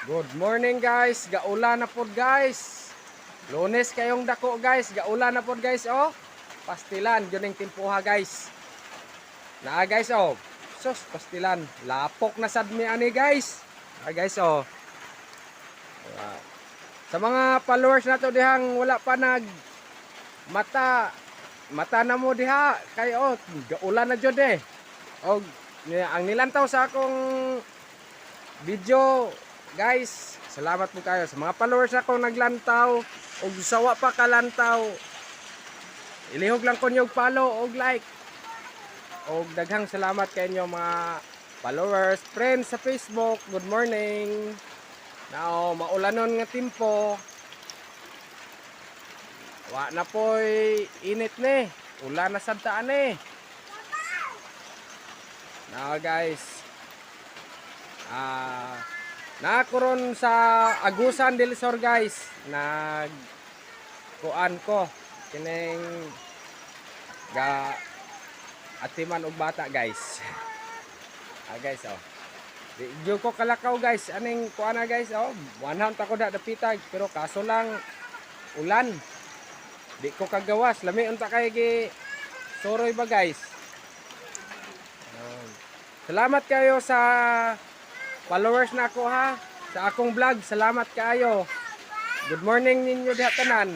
Good morning guys, gaula na pod guys. Lunes kayong dako guys, gaula na pod guys oh. Pastilan yun yung timpuha guys. Naa guys oh. Sus pastilan, lapok na sad mi ani guys. Guys oh. Sa mga followers nato dihang wala pa nag mata na mo diha kay oh, gaula na jud eh. Og ang nilantaw sa akong video guys, salamat po kayo sa mga followers akong naglantaw og sawa pa kalantaw. Ilihog lang ko niyo follow og like. Og daghang salamat kay inyo mga followers, friends sa Facebook. Good morning. Now, maulanon nga timpo. Wa na po'y init ni. Ulan na sad taan ni. Now guys, nakaroon sa Agusan del Sur guys, nagkuan ko kining ga atiman og bata guys. Guys oh, di ko kalakaw guys aning kuan na guys oh, 100 ako dapitag pero kaso lang ulan, di ko kagawas lami unta kay gi soroy ba guys. Salamat kayo sa followers na ako ha, sa akong vlog. Salamat kayo. Good morning ninyo diha tanan.